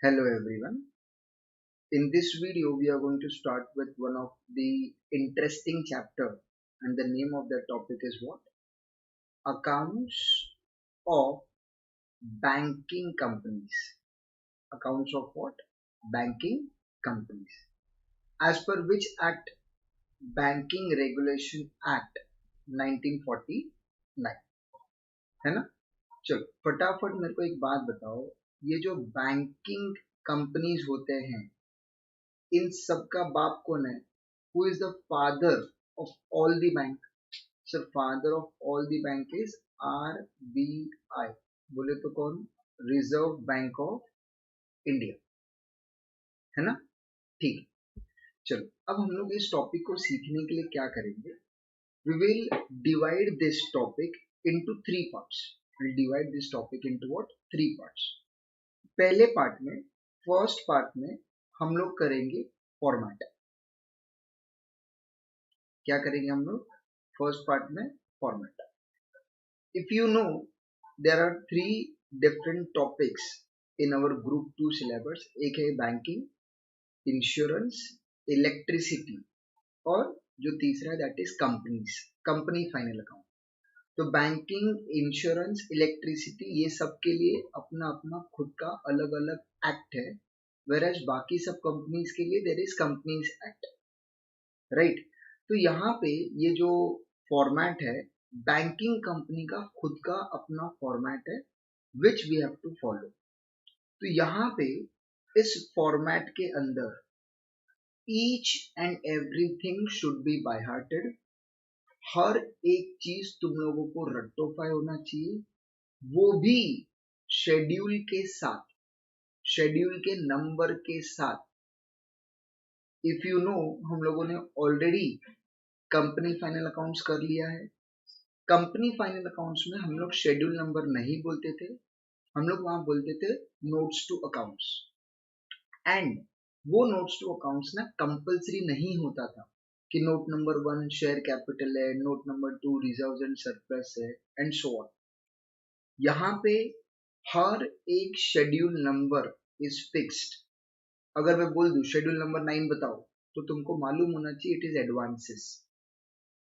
Hello everyone. In this video, we are going to start with one of the interesting chapter, and the name of the topic is what? Accounts of banking companies. Accounts of what? Banking companies. As per which act? Banking Regulation Act 1949, है ना? चलो फटाफट मेरे को एक बात बताओ, ये जो बैंकिंग कंपनीज होते हैं, इन सब का बाप कौन है? Who is the father of all the bank? So father of all the bank is RBI. बोले तो कौन? रिजर्व बैंक ऑफ इंडिया, है ना? ठीक है, चलो अब हम लोग इस टॉपिक को सीखने के लिए क्या करेंगे? We will divide this topic into three parts. We'll divide this topic into what? Three parts. पहले पार्ट में, फर्स्ट पार्ट में हम लोग करेंगे फॉर्मेट. क्या करेंगे हम लोग? फर्स्ट पार्ट में format. If you know, there are three different topics in our group 2 syllabus. एक है बैंकिंग, इंश्योरेंस, इलेक्ट्रिसिटी, और जो तीसरा है that is companies, company final account. तो बैंकिंग, इंश्योरेंस, इलेक्ट्रिसिटी ये सब के लिए अपना अपना खुद का अलग अलग एक्ट है, whereas बाकी सब कंपनीज के लिए there is companies act, right? तो यहाँ पे ये जो फॉर्मेट है, बैंकिंग कंपनी का खुद का अपना फॉर्मेट है which we have to follow. तो यहाँ पे इस फॉर्मेट के अंदर each and everything should be by hearted. हर एक चीज तुम लोगों को रट्टोफाई होना चाहिए, वो भी शेड्यूल के साथ, शेड्यूल के नंबर के साथ. इफ यू नो, हम लोगों ने ऑलरेडी कंपनी फाइनल अकाउंट्स कर लिया है. कंपनी फाइनल अकाउंट्स में हम लोग शेड्यूल नंबर नहीं बोलते थे, हम लोग वहां बोलते थे नोट्स टू अकाउंट्स. एंड वो नोट्स टू अकाउंट्स ना कंपलसरी नहीं होता था कि नोट नंबर 1 शेयर कैपिटल है, note number 2 reserves and surplus है, एंड सो ऑन. यहाँ पे हर एक शेड्यूल नंबर इज फिक्स्ड. अगर मैं बोल दूं शेड्यूल नंबर 9 बताओ, तो तुमको मालूम होना चाहिए इट इज एडवांसेस.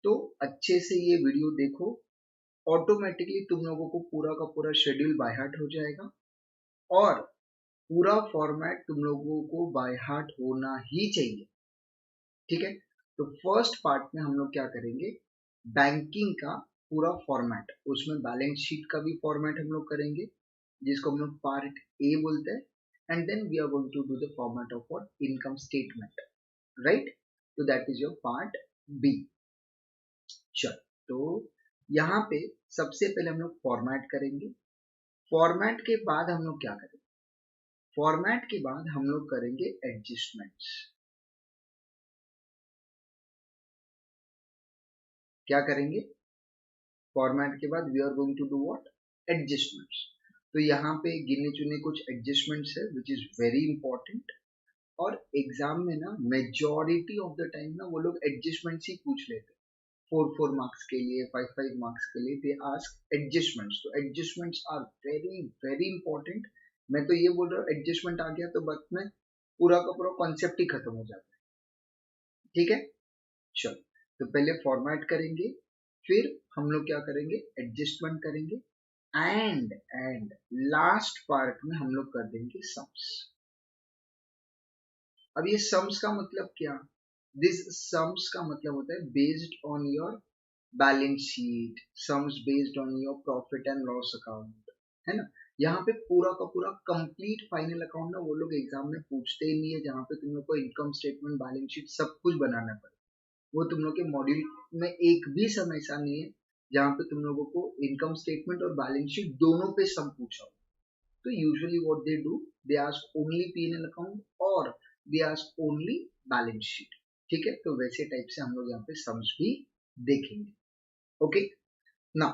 तो अच्छे से ये वीडियो देखो, ऑटोमेटिकली तुम लोगों को पूरा का पूरा शेड्यूल बाय हार्ट हो जाएगा, और पूरा फॉर्मेट तुम लोगों को बाय हार्ट होना ही चाहिए, ठीक है? तो फर्स्ट पार्ट में हम लोग क्या करेंगे? बैंकिंग का पूरा फॉर्मेट, उसमें बैलेंस शीट का भी फॉर्मेट हम लोग करेंगे, जिसको हम लोग पार्ट ए बोलते हैं. And then we are going to do the format of what? Income statement, right? तो that is your part B. चल, तो यहाँ पे सबसे पहले हम लोग फॉर्मेट करेंगे. फॉर्मेट के बाद हम लोग क्या करेंगे? फॉर्मेट के बाद हम लोग करेंगे एडजस्टमेंट्स. क्या करेंगे? फॉर्मेट के बाद we are going to do what? Adjustments. तो यहाँ पे गिने चुने कुछ एडजस्टमेंट्स है विच इज वेरी इंपॉर्टेंट, और एग्जाम में ना मेजॉरिटी ऑफ द टाइम ना वो लोग एडजस्टमेंट्स ही पूछ लेते. 4 मार्क्स के लिए, 5 मार्क्स के लिए दे आस्क एडजस्टमेंट्स. तो adjustments are very very important. मैं तो ये बोल रहा हूँ एडजस्टमेंट आ गया तो बस में पूरा का पूरा कॉन्सेप्ट ही खत्म हो जाता है, ठीक है? चलो, तो पहले फॉर्मेट करेंगे, फिर हम लोग क्या करेंगे? एडजस्टमेंट करेंगे, एंड लास्ट पार्ट में हम लोग कर देंगे सम्स. अब ये सम्स का मतलब क्या? दिस सम्स का मतलब होता है based on your balance sheet, sums based on your profit and loss account, है ना? यहाँ पे पूरा का पूरा कंप्लीट फाइनल अकाउंट ना वो लोग एग्जाम में पूछते ही नहीं है, जहाँ पे तुम लोग को इनकम स्टेटमेंट, बैलेंस शीट सब कुछ बनाना पड़े. वो तुम लोग के मॉड्यूल में एक भी समय ऐसा नहीं है जहाँ पे तुम लोगों को इनकम स्टेटमेंट और बैलेंस शीट दोनों पे सम पूछा हो. तो usually what they do, they ask only P&L account और they ask only balance sheet, ठीक है? तो वैसे टाइप से हम लोग यहाँ पे सम्स भी देखेंगे. ओके, ना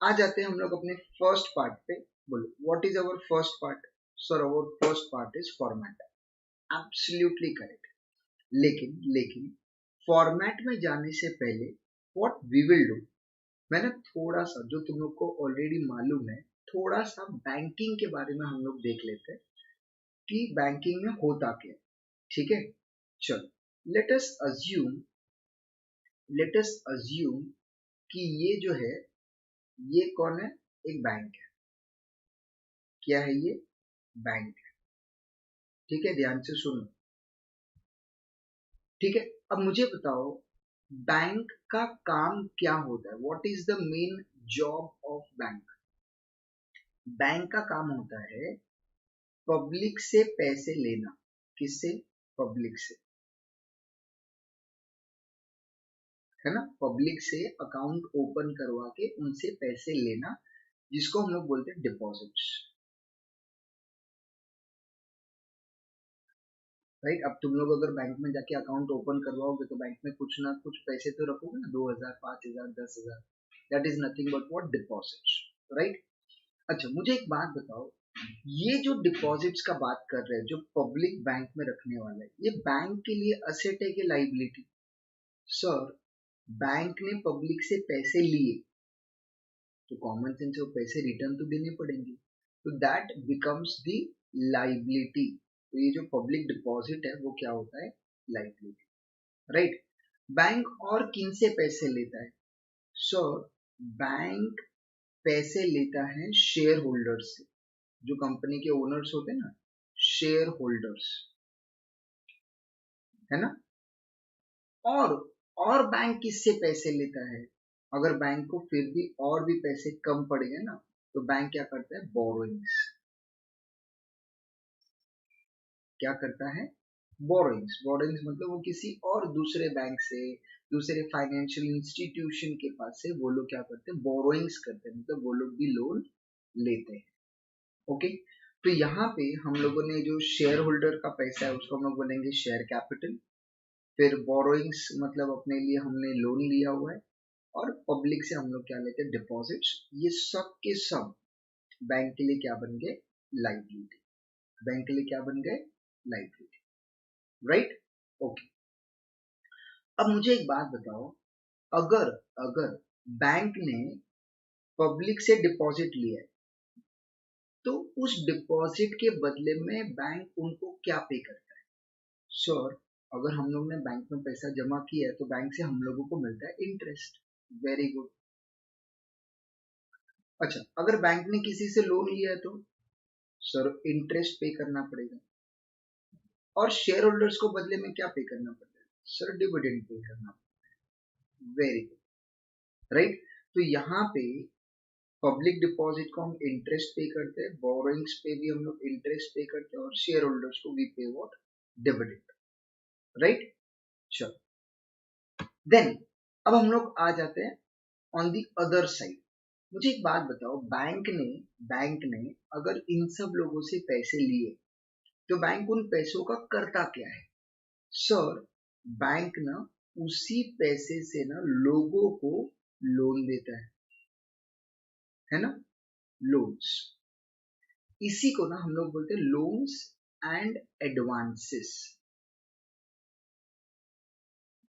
आ जाते हैं हम लोग अपने फर्स्ट पार्ट पे. बोलो, what is our first part? Sir, our first part is format. Absolutely correct. लेकिन फॉर्मेट में जाने से पहले व्हाट वी विल डू, मैंने थोड़ा सा, जो तुम लोग को ऑलरेडी मालूम है, थोड़ा सा बैंकिंग के बारे में हम लोग देख लेते हैं. कि बैंकिंग में होता क्या है। ठीक है, चलो लेट अस अज्यूम कि ये जो है ये कौन है, एक बैंक है। क्या है ये, बैंक है। ठीक है, ध्यान से सुनो। ठीक है, अब मुझे बताओ बैंक का काम क्या होता है, what is the main job of bank. Bank का काम होता है पब्लिक से पैसे लेना। किससे, पब्लिक से, है ना, पब्लिक से अकाउंट ओपन करवा के उनसे पैसे लेना, जिसको हम लोग बोलते हैं डिपॉजिट्स। राइट, अब तुम लोग अगर बैंक में जाके अकाउंट ओपन करवाओगे तो बैंक में कुछ ना कुछ पैसे तो रखोगे ना, 2000, 5000, 10,000। That is nothing but what, deposits. Right, अच्छा मुझे एक बात बताओ, ये जो डिपॉजिट्स का बात कर रहे हैं, जो पब्लिक बैंक में रखने वाला है, ये बैंक के लिए असेट है कि लाइबिलिटी। सर, बैंक ने पब्लिक से पैसे लिए तो कॉमन सेंस से वो पैसे रिटर्न तो देने पड़ेंगे, तो दैट बिकम्स द लाइबिलिटी। तो ये जो पब्लिक डिपॉजिट है वो क्या होता है, लाइबिलिटी। राइट, बैंक और किन से पैसे लेता है। सर, बैंक पैसे लेता है शेयर होल्डर्स से, जो कंपनी के ओनर्स होते हैं ना, शेयर होल्डर्स, है ना। और और बैंक किससे पैसे लेता है, अगर बैंक को फिर भी और भी पैसे कम पड़ गए ना, तो बैंक क्या करता है, बोरोइंग्स। क्या करता है, बोरोइंग्स। बोरोइंग्स मतलब वो किसी और दूसरे बैंक से, दूसरे फाइनेंशियल इंस्टीट्यूशन के पास से वो लोग क्या करते हैं, बोरोइंग्स करते हैं, मतलब वो लोग भी लोन लेते हैं। ओके, तो यहाँ पे हम लोगों ने जो शेयर होल्डर का पैसा है उसको हम लोग बोलेंगे शेयर कैपिटल। फिर बोरोइंग्स मतलब अपने लिए हमने लोन लिया हुआ है, और पब्लिक से हम लोग क्या लेते हैं, डिपॉजिट्स। ये सब के सब बैंक के लिए क्या बन गए, लाइबिलिटी। बैंक के लिए क्या बन गए, लाइबिलिटी। Right, okay. अब मुझे एक बात बताओ, अगर अगर बैंक ने पब्लिक से डिपॉजिट लिया है, तो उस डिपॉजिट के बदले में बैंक उनको क्या पे करता है। सर, अगर हम लोग ने बैंक में पैसा जमा किया है तो बैंक से हम लोगों को मिलता है इंटरेस्ट। Very good. अच्छा, अगर बैंक ने किसी से लोन लिया है तो सर इंटरेस्ट पे करना पड़ेगा, और शेयर होल्डर्स को बदले में क्या पे करना पड़ता है, सर डिविडेंड पे करना पड़ता है। Very good. राइट, तो यहाँ पे पब्लिक डिपॉजिट को हम इंटरेस्ट पे करते हैं, बोरोइंग्स पे भी हम लोग इंटरेस्ट पे करते हैं, और शेयर होल्डर्स को वी पे व्हाट, डिविडेंड। राइट, चलो देन अब हम लोग आ जाते हैं ऑन दी अदर साइड। मुझे एक बात बताओ, बैंक ने अगर इन सब लोगों से पैसे लिए तो बैंक उन पैसों का करता क्या है। सर, बैंक ना उसी पैसे से ना लोगों को लोन देता है ना, लोन्स। इसी को ना हम लोग बोलते हैं लोन्स एंड एडवांसेस।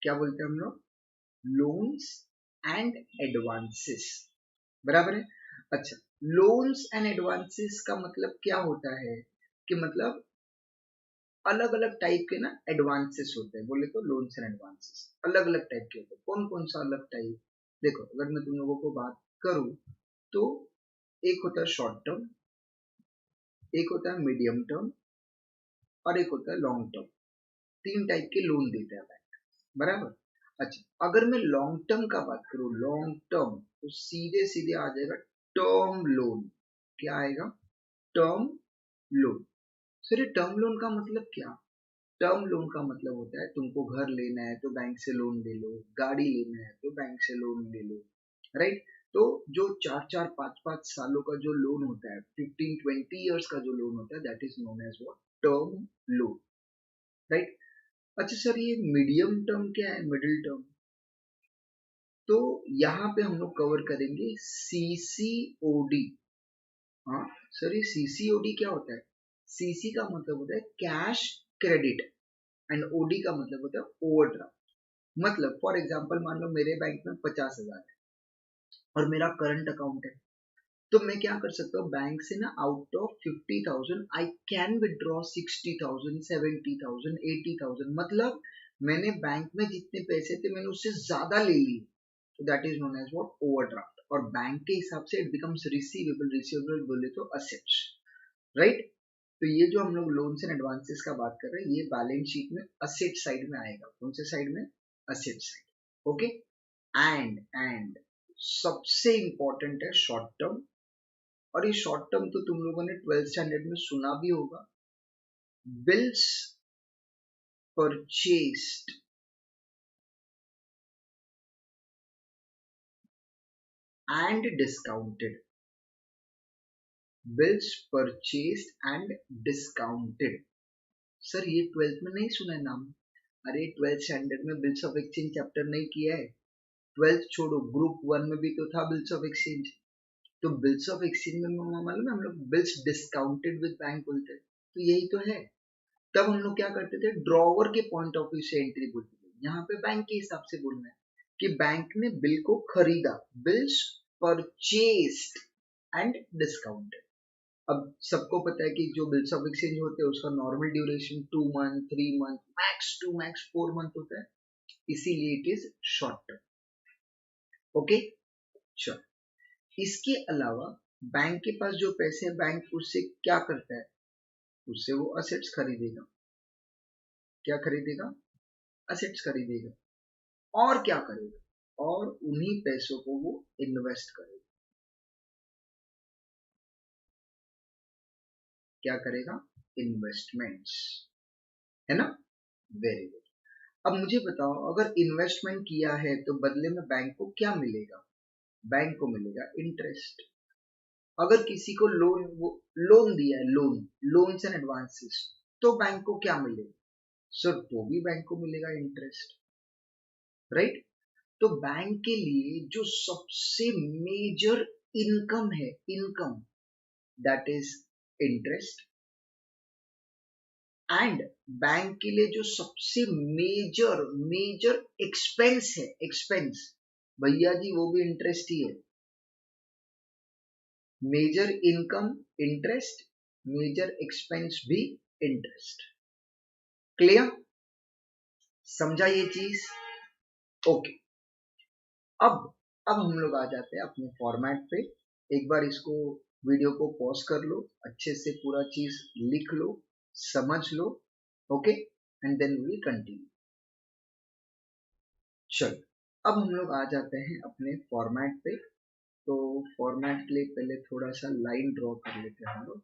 क्या बोलते हैं हम लोग, लोन्स एंड एडवांसेस। बराबर है। अच्छा, लोन्स एंड एडवांसेस का मतलब क्या होता है, कि मतलब अलग अलग टाइप के ना एडवांसेस होते हैं। बोले तो लोन्स एंड एडवांसेस अलग अलग टाइप के होते हैं। कौन कौन सा अलग टाइप, देखो अगर मैं तुम लोगों को बात करूं तो एक होता है शॉर्ट टर्म, एक होता है मीडियम टर्म, और एक होता है लॉन्ग टर्म। तीन टाइप के लोन देते हैं बैंक। बराबर। अच्छा, अगर मैं लॉन्ग टर्म का बात करूं, लॉन्ग टर्म, तो सीधे सीधे आ जाएगा टर्म लोन। क्या आएगा, टर्म लोन। सर, ये टर्म लोन का मतलब क्या, टर्म लोन का मतलब होता है तुमको घर लेना है तो बैंक से लोन ले लो, गाड़ी लेना है तो बैंक से लोन ले लो। राइट, तो जो 4-4, 5-5 सालों का जो लोन होता है, 15-20 ईयर्स का जो लोन होता है, that is known as what, term loan. Right. अच्छा सर, ये मीडियम टर्म क्या है, मिडिल टर्म, तो यहाँ पे हम लोग कवर करेंगे सीसीओडी। हाँ सर, ये सीसीओडी क्या होता है, सीसी का मतलब होता है कैश क्रेडिट, एंड ओडी का मतलब होता है ओवरड्राफ्ट। मतलब फॉर एग्जांपल मान लो मेरे बैंक में 50,000 है और मेरा करंट अकाउंट है, तो मैं क्या कर सकता हूँ, बैंक से ना out of 50,000 I can withdraw 60,000, 70,000, 80,000, मतलब मैंने बैंक में जितने पैसे थे मैंने उससे ज्यादा ले लिए, तो that is known as what, overdraft. और बैंक के हिसाब से इट बिकम्स रिसीवेबल, रिसीवेबल बोले तो असेट्स, राइट। तो ये जो हम लोग लोन्स एंड एडवांसेस का बात कर रहे हैं, ये बैलेंस शीट में असेट साइड में आएगा। कौन से साइड में? Asset side, okay. एंड सबसे इंपॉर्टेंट है शॉर्ट टर्म, और ये शॉर्ट टर्म तो तुम लोगों ने 12th स्टैंडर्ड में सुना भी होगा, bills purchased and discounted, bills purchased and discounted. Sir ये 12th में नहीं सुना है नाम? अरे 12th स्टैंडर्ड में बिल्स ऑफ एक्सचेंज चैप्टर नहीं किया है? 12th छोड़ो, ग्रुप 1 में भी तो था बिल्स ऑफ एक्सचेंज। तो बिल्स ऑफ एक्सचेंज में मालूम है हम लोग बिल्स डिस्काउंटेड विद बैंक बोलते हैं, तो यही तो है। तब हम लोग क्या करते थे, ड्रॉवर के पॉइंट ऑफ व्यू से एंट्री बोलते थे। यहाँ पे बैंक के हिसाब से बोलना है कि बैंक ने बिल को खरीदा, बिल्स परचेस्ड एंड डिस्काउंटेड। अब सबको पता है कि जो बिल्स ऑफ एक्सचेंज होते हैं उसका normal duration 2 month, 3 month, max to max 4 month होता है, इसीलिए it is short term, okay. चलो, इसके अलावा बैंक के पास जो पैसे हैं, बैंक उससे क्या करता है, उससे वो असेट्स खरीदेगा। क्या खरीदेगा? असेट्स खरीदेगा। और क्या करेगा? और उन्हीं पैसों को वो इन्वेस्ट करेगा। क्या करेगा? इन्वेस्टमेंट्स, है ना? Very good. अब मुझे बताओ, अगर इन्वेस्टमेंट किया है तो बदले में बैंक को क्या मिलेगा? बैंक को मिलेगा इंटरेस्ट। अगर किसी को लोन दिया है, लोन्स एंड एडवांसेस, तो बैंक को क्या मिलेगा? सर तो भी बैंक को मिलेगा इंटरेस्ट, राइट। तो बैंक के लिए जो सबसे मेजर इनकम है, income, that is interest. And bank के लिए जो सबसे मेजर एक्सपेंस है, एक्सपेंस, भैया जी वो भी इंटरेस्ट ही है। Major income interest, major expense भी इंटरेस्ट। क्लियर? समझा ये चीज? ओके। अब हम लोग आ जाते हैं अपने फॉर्मेट पे। एक बार इसको, वीडियो को पॉज कर लो, अच्छे से पूरा चीज लिख लो, समझ लो, okay, and then we continue. चलो, अब हम लोग आ जाते हैं अपने फॉर्मेट पे। तो फॉर्मेट के लिए पहले थोड़ा सा लाइन ड्रॉ कर लेते हैं हम लोग।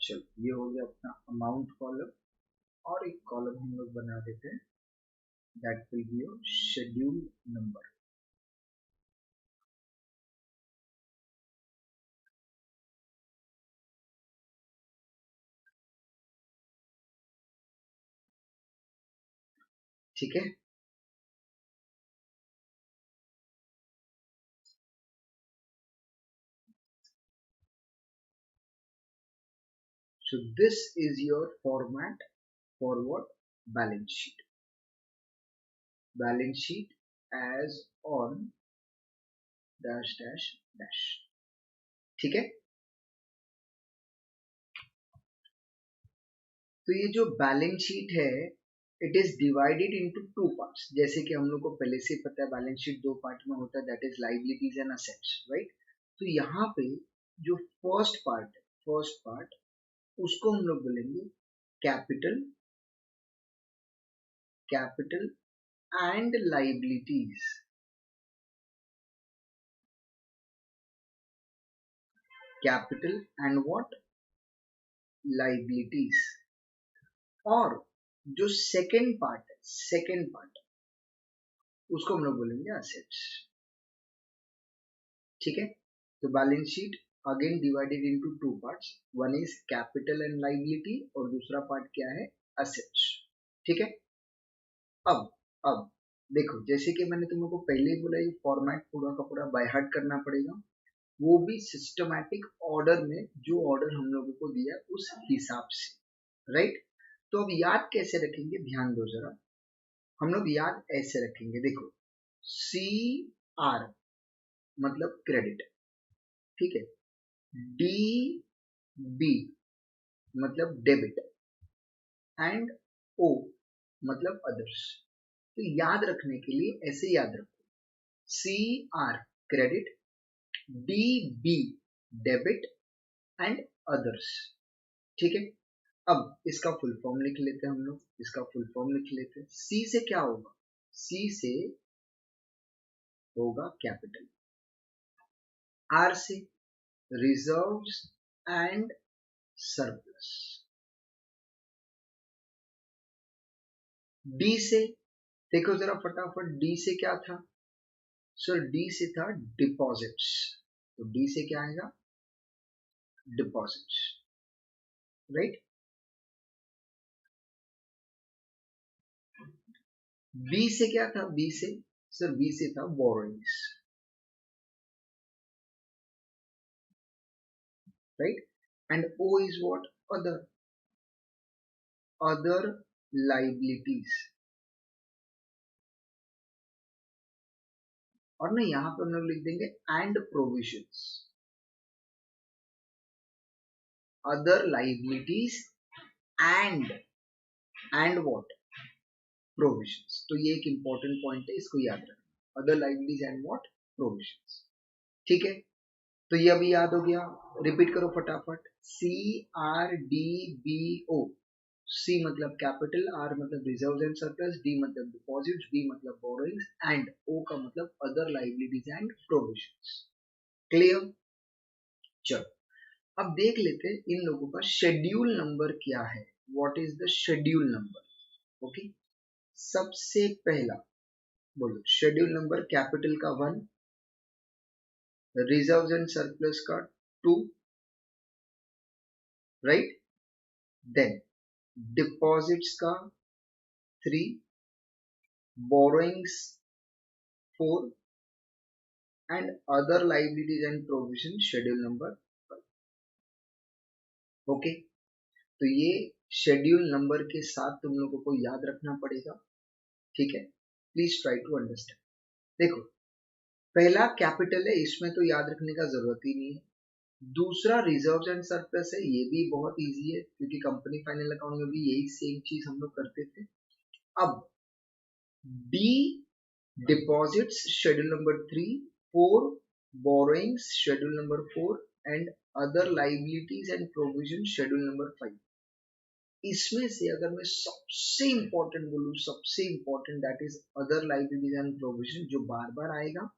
चलो, ये हो गया अपना अमाउंट कॉलम, और एक कॉलम हम लोग बना देते हैं, that will be your schedule number. ठीक है। So this is your format for what? Balance sheet. Balance sheet as on dash dash dash. ठीक है। तो ये जो बैलेंस शीट है, it is divided into two parts. जैसे कि हम लोग को पहले से पता है बैलेंस शीट दो पार्ट में होता है, that is liabilities and assets, right. तो यहाँ पे जो फर्स्ट पार्ट है, फर्स्ट पार्ट, उसको हम लोग बोलेंगे capital, capital and liabilities. Capital and what? Liabilities. और जो सेकेंड पार्ट है, सेकेंड पार्ट, उसको हम लोग बोलेंगे असेट्स। ठीक है। तो balance sheet again divided into two parts, one is capital and liability और दूसरा पार्ट क्या है, असेट्स। ठीक है। अब अब देखो, जैसे कि मैंने तुम लोग को पहले ही बोला, ये फॉर्मेट पूरा का पूरा बाय हार्ट करना पड़ेगा, वो भी सिस्टमैटिक ऑर्डर में, जो ऑर्डर हम लोगों को दिया उस हिसाब से, राइट। तो अब याद कैसे रखेंगे, ध्यान दो जरा, हम लोग याद ऐसे रखेंगे, देखो सी आर मतलब क्रेडिट, ठीक है, डी बी मतलब डेबिट एंड ओ मतलब अदर्स। तो याद रखने के लिए ऐसे याद रखो, C R credit, D B debit and others. ठीक है। अब इसका फुल फॉर्म लिख लेते हैं हम लोग, इसका फुल फॉर्म लिख लेते हैं। सी से क्या होगा, सी से होगा कैपिटल, आर से रिजर्व्स एंड सरप्लस, डी से देखो जरा फटाफट, डी से क्या था सर, डी से था डिपॉजिट्स, तो डी से क्या आएगा, डिपॉजिट्स, राइट। बी से क्या था, बी से सर, बी से था borrowings, right. And O is what, other, other liabilities. और ना यहां पर हम लोग लिख देंगे and provisions, other liabilities and what, provisions. तो ये एक इंपॉर्टेंट पॉइंट है, इसको याद रखना, other liabilities and what, provisions. ठीक है। तो ये अभी याद हो गया, रिपीट करो फटाफट, C R D B O. C मतलब कैपिटल, आर मतलब रिजर्व एंड सरप्लस, डी मतलब डिपॉजिट्स, बी मतलब बोरोइंग्स एंड ओ का मतलब other liabilities and provisions. Clear. चलो अब देख लेते हैं इन लोगों का शेड्यूल नंबर क्या है, what is the schedule number. Okay, सबसे पहला बोलो शेड्यूल नंबर, कैपिटल का 1, रिजर्व एंड सरप्लस का 2, राइट। देन डिपॉजिट्स का 3, borrowings 4 and other liabilities and provision schedule number 5। Okay, तो ये शेड्यूल नंबर के साथ तुम लोगों को याद रखना पड़ेगा, ठीक है। Please try to understand. देखो पहला कैपिटल है, इसमें तो याद रखने का जरूरत ही नहीं है। दूसरा रिजर्व एंड सरप्लस है, ये भी बहुत इजी है क्योंकि कंपनी फाइनल अकाउंट में भी यही सेम चीज हम लोग करते थे। अब D deposits schedule number 3, 4 borrowings schedule number 4 and other liabilities and provision schedule number 5। इसमें से अगर मैं सबसे इंपॉर्टेंट बोलूं, सबसे important that is other liabilities and provision, जो बार बार आएगा,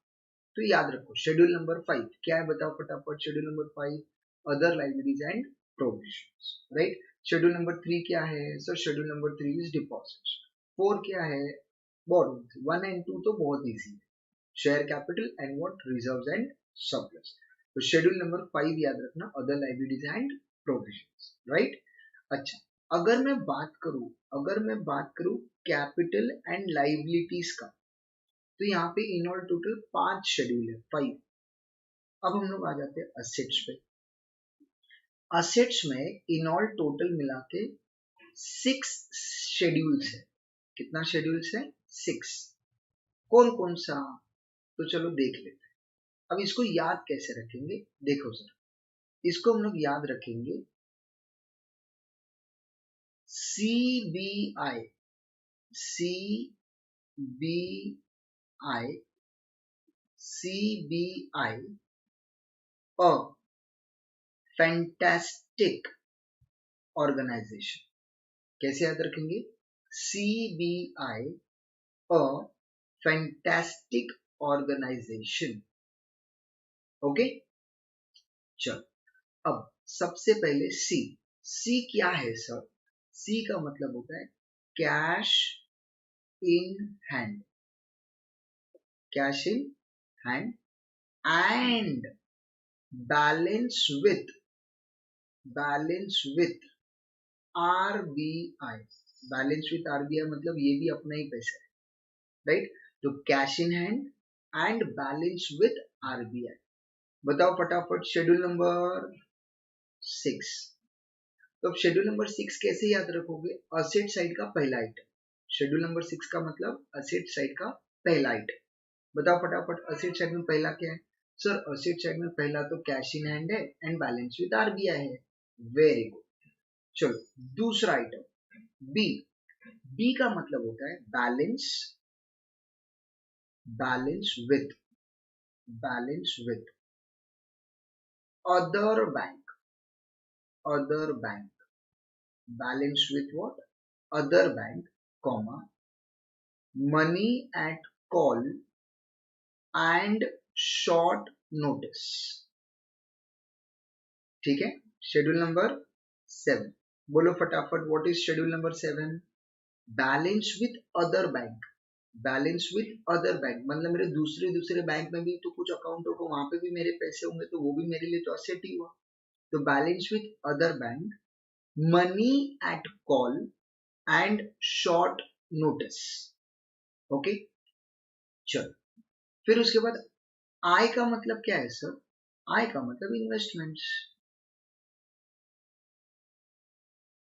तो याद रखो शेड्यूल नंबर 5 क्या है, बताओ फटाफट। Schedule number 5 other liabilities and provisions, right. Schedule number 3 क्या है sir, schedule number 3 is deposits. 4 क्या है, बोरोइंग्स। 1 एंड 2 तो बहुत इजी है, share capital and what, reserves and surplus. तो शेड्यूल नंबर 5 याद रखना, other liabilities and provisions, right. अच्छा, अगर मैं बात करूं कैपिटल एंड लाइबिलिटीज का, तो यहाँ पे इन ऑल टोटल 5 शेड्यूल है, 5। अब हम लोग आ जाते हैं असेट्स पे। असेट्स में इन ऑल टोटल मिला के 6 शेड्यूल्स है। कितना शेड्यूल्स है, 6। कौन कौन सा, तो चलो देख लेते हैं। अब इसको याद कैसे रखेंगे, देखो सर, इसको हम लोग याद रखेंगे C B I, C B I, C B I a fantastic organization. कैसे याद रखेंगे, C B I a fantastic organization. Okay, चलो अब सबसे पहले सी। सी क्या है सर, सी का मतलब होता है cash in hand, cash in hand and balance with RBI. Balance with RBI मतलब ये भी अपना ही पैसा है, राइट? तो cash in hand and balance with RBI. बताओ फटाफट शेड्यूल नंबर 6। तो अब शेड्यूल नंबर 6 कैसे याद रखोगे? असेट साइड का पहला आइटम। शेड्यूल नंबर 6 का मतलब असेट साइड का पहला आइटम। बताओ फटाफट असेट साइड में पहला क्या है? सर असेट साइड में पहला तो कैश इन हैंड है एंड बैलेंस विद आरबीआई है। Very good. चलो दूसरा आइटम बी। बी का मतलब होता है balance with other bank. Balance with what? Other bank, comma, money at call and short notice. ठीक है, शेड्यूल नंबर 7। बोलो फटाफट, what is schedule number 7? Balance with other bank. Balance with other bank मतलब मेरे दूसरे बैंक में भी तो कुछ अकाउंट होगा, वहां पे भी मेरे पैसे होंगे, तो वो भी मेरे लिए तो असेट ही हुआ। तो balance with other bank, money at call and short notice. Okay, चलो फिर उसके बाद आय का मतलब क्या है सर? आय का मतलब इन्वेस्टमेंट्स।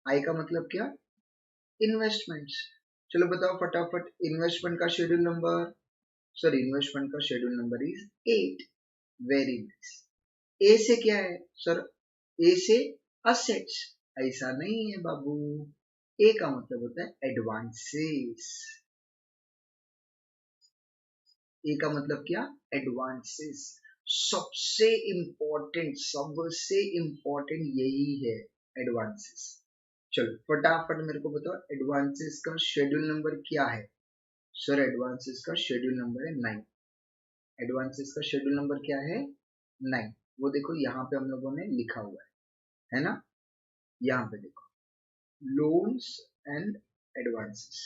आय का मतलब क्या? इन्वेस्टमेंट्स। चलो बताओ फटाफट इन्वेस्टमेंट का शेड्यूल नंबर। सर इन्वेस्टमेंट का schedule number is 8। Very nice. A से क्या है सर? ए से असेट्स। ऐसा नहीं है बाबू, ए का मतलब होता है एडवांसेस। ए का मतलब क्या? एडवांसेस। सबसे इंपॉर्टेंट यही है, एडवांसेस। चलो फटाफट मेरे को बताओ एडवांसेस का शेड्यूल नंबर क्या है? सर एडवांसेस का शेड्यूल नंबर है 9। एडवांसेस का शेड्यूल नंबर क्या है? 9। वो देखो यहाँ पे हम लोगों ने लिखा हुआ है ना? यहाँ पे देखो, लोन्स एंड एडवांसेस।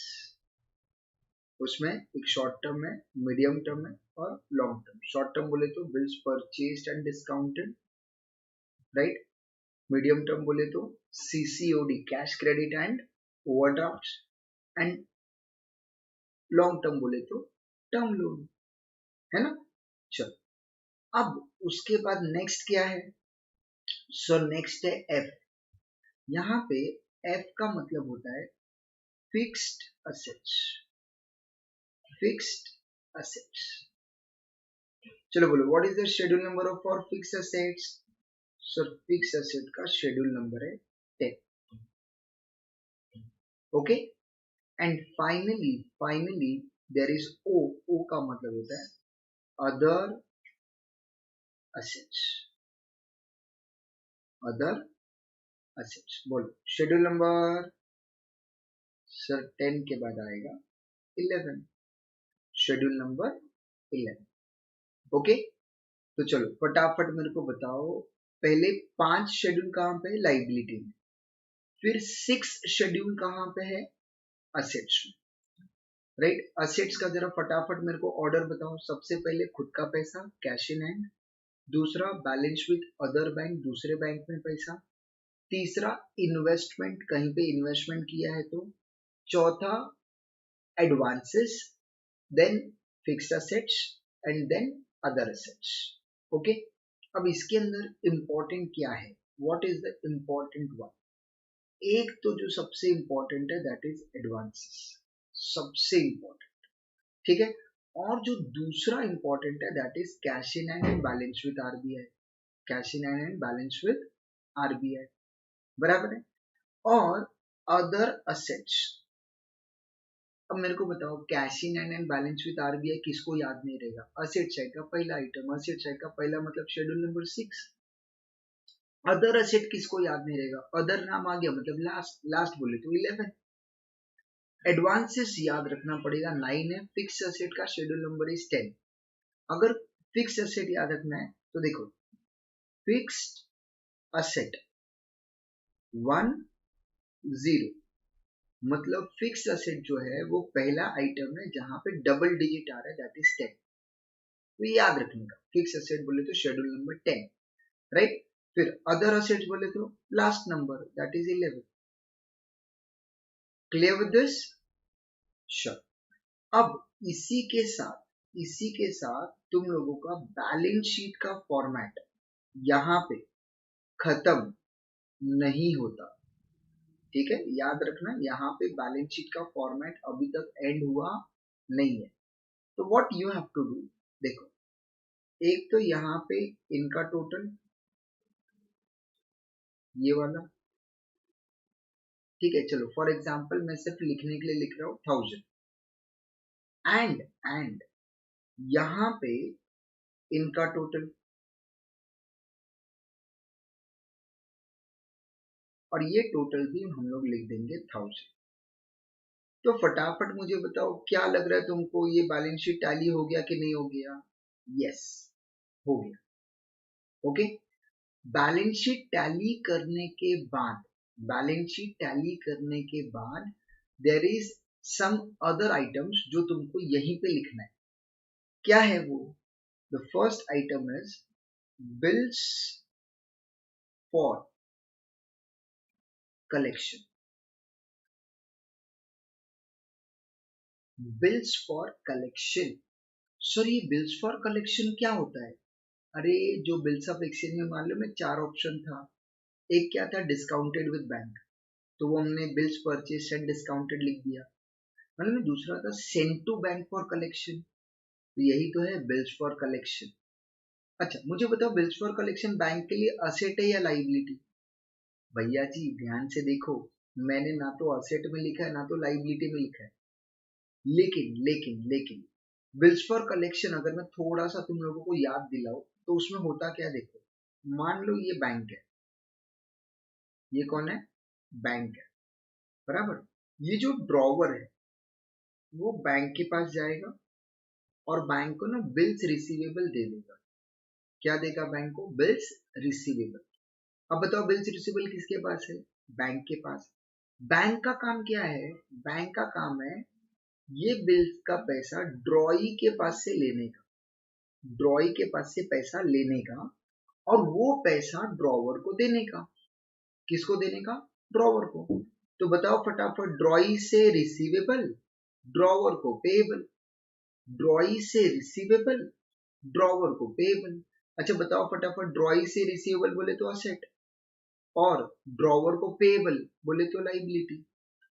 उसमें एक शॉर्ट टर्म है, मीडियम टर्म है और लॉन्ग टर्म। शॉर्ट टर्म बोले तो bills purchased and discounted, right? Medium term बोले तो CCOD, cash credit and overdraft, and long term बोले तो टर्म लोन, है ना? चलो अब उसके बाद नेक्स्ट क्या है? सो नेक्स्ट है एफ। यहाँ पे एफ का मतलब होता है फिक्स्ड असेट्स। Fixed assets. चलो बोलो what is the schedule number of for fixed assets? Sir fixed asset का शेड्यूल नंबर है 10। Okay, and finally there is O. O का मतलब होता है अदर असेट्स। Other assets. बोलो शेड्यूल नंबर। सर 10 के बाद आएगा 11। Schedule number 11। ओके, तो चलो फटाफट मेरे को बताओ, पहले 5 शेड्यूल कहाँ पे है? लाइबिलिटी में। फिर 6 शेड्यूल कहाँ पे है? असेट्स में, राइट? असेट्स का जरा फटाफट मेरे को ऑर्डर बताओ। सबसे पहले खुद का पैसा, कैश इन हैंड। दूसरा बैलेंस विथ अदर बैंक, दूसरे बैंक में पैसा। तीसरा इन्वेस्टमेंट, कहीं पे इन्वेस्टमेंट किया है तो। चौथा advances, then fixed assets and then other assets. Okay, अब इसके अंदर इंपॉर्टेंट क्या है? What is the important one? एक तो जो सबसे इंपॉर्टेंट है दैट इज एडवांसेस, सबसे इंपॉर्टेंट। ठीक है, और जो दूसरा इंपॉर्टेंट है that is cash in hand and balance with RBI. Cash in hand and balance with RBI, बराबर है। और अदर असेट्स। अब मेरे को बताओ cash in hand and balance with RBI किसको याद नहीं रहेगा? असेट साइड का पहला आइटम। असेट साइड का पहला मतलब शेड्यूल नंबर 6। अदर असेट किसको याद नहीं रहेगा? अदर नाम आ गया मतलब लास्ट बोले तो 11। एडवांसेस याद रखना पड़ेगा 9 है। फिक्स असेट का शेड्यूल नंबर इज 10। अगर फिक्स असेट याद रखना है तो देखो, फिक्स्ड असेट 10 मतलब फिक्स असेट जो है वो पहला आइटम है जहां पे डबल डिजिट आ रहा है दैट इज 10। तो याद रखने का, फिक्स असेट बोले तो शेड्यूल नंबर 10। राइट। फिर अदर असेट्स बोले तो last number that is 11। Clear with this? Sure. अब इसी के साथ तुम लोगों का बैलेंस शीट का फॉर्मेट यहाँ पे खत्म नहीं होता, ठीक है। याद रखना, यहाँ पे बैलेंस शीट का फॉर्मेट अभी तक एंड हुआ नहीं है। तो what you have to do, देखो, एक तो यहाँ पे इनका टोटल ये वाला, ठीक है। चलो फॉर एग्जांपल मैं सिर्फ लिखने के लिए लिख रहा हूँ 1000 एंड यहाँ पे इनका टोटल, और ये टोटल भी हम लोग लिख देंगे 1000। तो फटाफट मुझे बताओ क्या लग रहा है तुमको, ये बैलेंस शीट टैली हो गया कि नहीं हो गया? यस, हो गया। ओके, बैलेंस शीट टैली करने के बाद, बैलेंस शीट टैली करने के बाद there is some other items जो तुमको यहीं पे लिखना है। क्या है वो? The first item is bills for collection. Bills for collection, sir ये बिल्स फॉर कलेक्शन क्या होता है? अरे जो बिल्स ऑफ एक्सचेंज में मान लो में 4 ऑप्शन था। एक क्या था? डिस्काउंटेड विद बैंक, तो वो हमने बिल्स परचेज एंड डिस्काउंटेड लिख दिया। मतलब दूसरा था send to bank for collection, तो यही तो है बिल्स फॉर कलेक्शन। अच्छा मुझे बताओ, बिल्स फॉर कलेक्शन बैंक के लिए असेट है या लाइबिलिटी? भैया जी ध्यान से देखो, मैंने ना तो असेट में लिखा है ना तो लाइबिलिटी में लिखा है। लेकिन लेकिन लेकिन बिल्स फॉर कलेक्शन अगर मैं थोड़ा सा तुम लोगों को याद दिलाऊं तो उसमें होता क्या, देखो, मान लो ये बैंक है, ये कौन है? बैंक है, बराबर। ये जो ड्रॉवर है वो बैंक के पास जाएगा और बैंक को ना बिल्स रिसीवेबल दे देगा। क्या देगा बैंक को? Bills receivable. अब बताओ बिल्स रिसीवेबल किसके पास है? बैंक के पास। बैंक का काम क्या है? बैंक का काम है ये बिल्स का पैसा ड्रॉई के पास से लेने का, ड्रॉई के पास से पैसा लेने का, और वो पैसा ड्रॉवर को देने का। किसको देने का? ड्रॉवर को। तो बताओ फटाफट, ड्रॉई से रिसीवेबल, ड्रॉवर को पेएबल, ड्रॉई से रिसीवेबल, ड्रॉवर को पेएबल। अच्छा बताओ फटाफट, ड्रॉई से रिसीवेबल बोले तो असेट और ड्रॉवर को पेएबल बोले तो लाइबिलिटी।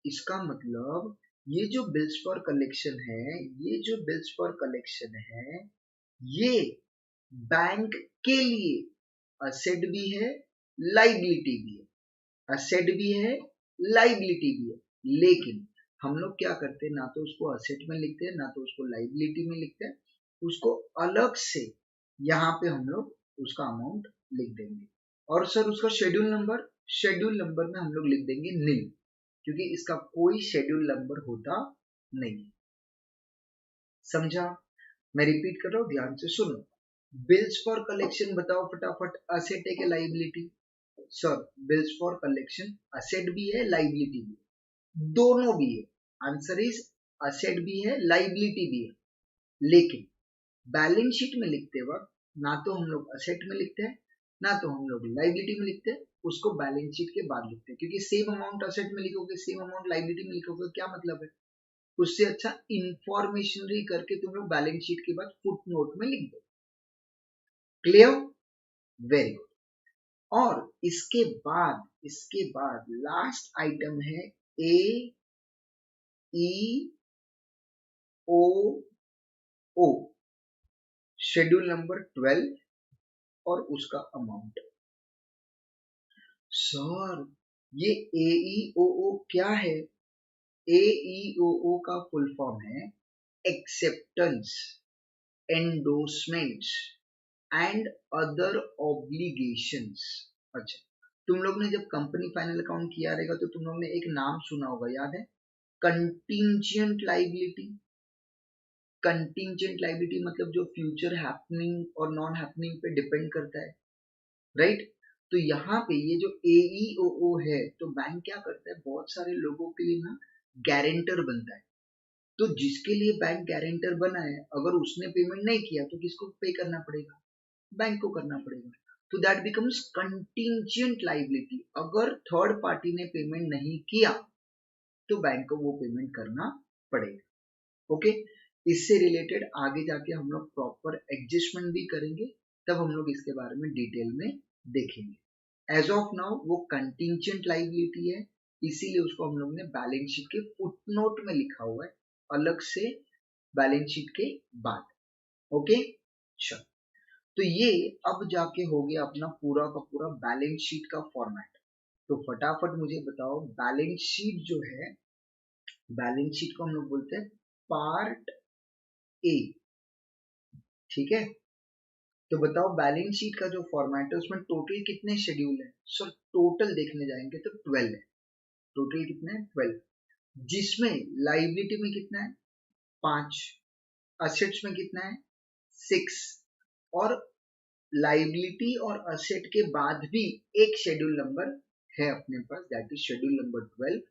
इसका मतलब ये जो बिल्स फॉर कलेक्शन है, ये जो बिल्स फॉर कलेक्शन है, ये बैंक के लिए असेट भी है लाइबिलिटी भी है, असेट भी है लाइबिलिटी भी है। लेकिन हम लोग क्या करते हैं, ना तो उसको असेट में लिखते हैं ना तो उसको लाइबिलिटी में लिखते हैं, उसको अलग से यहाँ पे हम लोग उसका अमाउंट लिख देंगे। और सर उसका शेड्यूल नंबर, शेड्यूल नंबर में हम लोग लिख देंगे नील, क्योंकि इसका कोई शेड्यूल नंबर होता नहीं। समझा? मैं रिपीट कर रहा हूँ, ध्यान से सुनो। बिल्स फॉर कलेक्शन बताओ फटाफट, असेट है कि liability? Sir bills for collection asset भी है लाइबिलिटी भी है, दोनों भी है। आंसर इज असेट भी है लाइबिलिटी भी है। लेकिन बैलेंस शीट में लिखते वक्त ना तो हम लोग असेट में लिखते हैं ना तो हम लोग लाइबिलिटी में लिखते हैं, उसको बैलेंस शीट के बाद लिखते हैं। क्योंकि सेम अमाउंट असेट में लिखोगे, सेम अमाउंट लाइबिलिटी में लिखोगे, क्या मतलब है? उससे अच्छा इंफॉर्मेशनरी करके तुम लोग बैलेंस शीट के बाद फुट नोट में लिख दो। क्लियर? Very good. और इसके बाद लास्ट आइटम है ए ई ओ ओ, शेड्यूल नंबर 12 और उसका अमाउंट। सर ये ए ई ओ क्या है? ए ई ओ का फुल फॉर्म है acceptance, endorsements and other obligations. अच्छा, तुम लोग ने जब कंपनी फाइनल अकाउंट किया रहेगा तो तुम लोग ने एक नाम सुना होगा, याद है? Contingent liability. कंटिंजेंट लाइबिलिटी मतलब जो फ्यूचर हैपनिंग और नॉन हैपनिंग पे डिपेंड करता है, राइट? तो यहाँ पे ये जो AEOO है, तो बैंक क्या करता है, बहुत सारे लोगों के लिए ना गारंटर बनता है। तो जिसके लिए बैंक गारंटर बना है, अगर उसने पेमेंट नहीं किया तो किसको पे करना पड़ेगा? बैंक को करना पड़ेगा। तो दैट बिकम्स कंटिंजेंट लाइबिलिटी। अगर थर्ड पार्टी ने पेमेंट नहीं किया तो बैंक को वो पेमेंट करना पड़ेगा। ओके, इससे रिलेटेड आगे जाके हम लोग प्रॉपर एडजस्टमेंट भी करेंगे, तब हम लोग इसके बारे में डिटेल में देखेंगे। एज ऑफ नाउ वो कंटिंजेंट लाइबिलिटी है, इसीलिए उसको हम लोग ने बैलेंस शीट के फुटनोट में लिखा हुआ है, अलग से बैलेंस शीट के बाद। ओके चलो, तो ये अब जाके हो गया अपना पूरा का पूरा बैलेंस शीट का फॉर्मेट। तो फटाफट मुझे बताओ, बैलेंस शीट जो है, बैलेंस शीट को हम लोग बोलते हैं पार्ट ए, ठीक है। तो बताओ बैलेंस शीट का जो फॉर्मेट है उसमें टोटल कितने शेड्यूल है? सर टोटल देखने जाएंगे तो 12 है। टोटल कितने हैं? 12, जिसमें लाइबिलिटी में कितना है? 5, असेट्स में कितना है? 6, और लाइबिलिटी और असेट के बाद भी एक शेड्यूल नंबर है अपने पास, दैट इज शेड्यूल नंबर 12,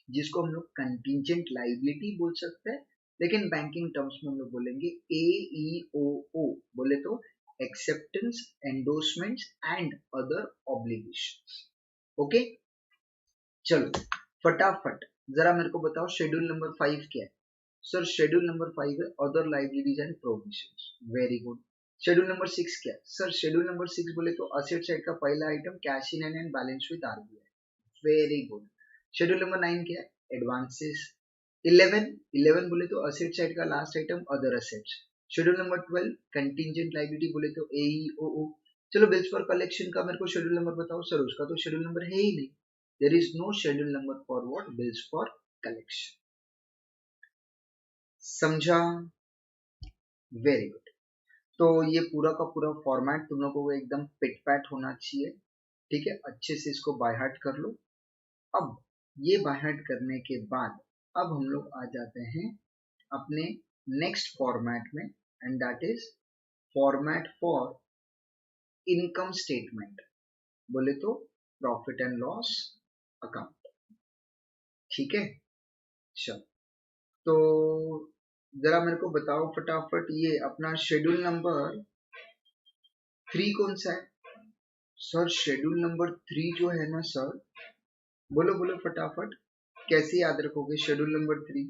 जिसको हम लोग कंटिंजेंट लाइबिलिटी बोल सकते हैं, लेकिन बैंकिंग टर्म्स में हम लोग बोलेंगे AEOO, बोले तो acceptance, endorsements and other obligation. Okay चलो फटाफट जरा मेरे को बताओ शेड्यूल नंबर 5 क्या है? सर शेड्यूल नंबर 5 है other liabilities and provisions. Very good. Schedule number 6 क्या है? सर शेड्यूल नंबर 6 बोले तो असेट साइड का पहला item cash in and balance with RBI। Very good. Schedule number 9 क्या है? एडवांसेस। 11 बोले तो असेट साइड का last item other assets. Schedule number 12 contingent liability बोले तो AEOO। चलो बिल्स फॉर कलेक्शन का मेरे को शेड्यूल नंबर बताओ। सर उसका तो शेड्यूल नंबर है ही नहीं, there is no schedule number for what? Bills for collection. समझा? Very good. तो ये पूरा का पूरा फॉर्मेट तुम लोगों को एकदम पिट पैट होना चाहिए, ठीक है। अच्छे से इसको बाय हार्ट कर लो। अब ये बाय हार्ट करने के बाद अब हम लोग आ जाते हैं अपने नेक्स्ट फॉर्मेट में, and that is format for income statement, बोले तो प्रॉफिट एंड लॉस अकाउंट, ठीक है। चलो तो जरा मेरे को बताओ फटाफट, ये अपना शेड्यूल नंबर 3 कौन सा है? सर शेड्यूल नंबर 3 जो है ना सर, बोलो बोलो फटाफट, कैसे याद रखोगे शेड्यूल नंबर 3?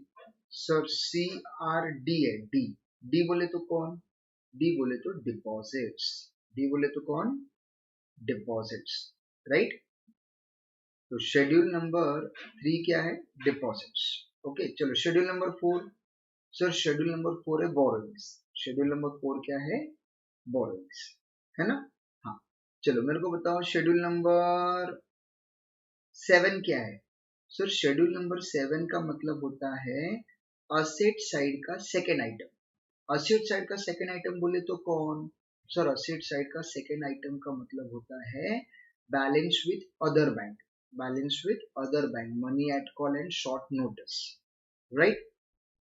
सर CRD है, डी। डी बोले तो कौन? डी बोले तो डिपॉजिट्स। डी बोले तो कौन? Deposits, right. तो शेड्यूल नंबर 3 क्या है? डिपॉजिट्स। ओके चलो schedule number 4। Sir schedule number 4 है बोरोइंग्स। शेड्यूल नंबर 4 क्या है? बोरोइंग्स, है ना। हाँ चलो मेरे को बताओ शेड्यूल नंबर 7 क्या है? सर शेड्यूल नंबर 7 का मतलब होता है असेट साइड का सेकेंड आइटम। असेट साइड का सेकेंड आइटम बोले तो कौन? सर असेट साइड का सेकेंड आइटम का मतलब होता है balance with other bank. Balance with other bank, money at call and short notice, right.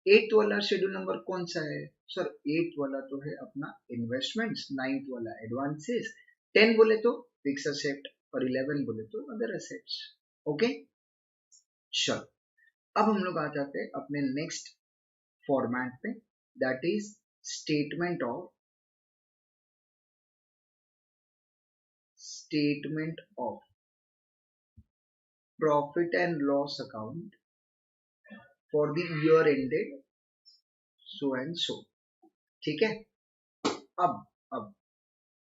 8th वाला शेड्यूल नंबर कौन सा है? सर 8th वाला तो है अपना इन्वेस्टमेंट्स, 9th वाला एडवांसेस, 10 बोले तो फिक्स असेट, और 11 बोले तो अदर असेट्स। ओके चलो अब हम लोग आ जाते हैं अपने नेक्स्ट फॉर्मेट पे, that is statement of profit and loss account for the year ended so and so, ठीक है। अब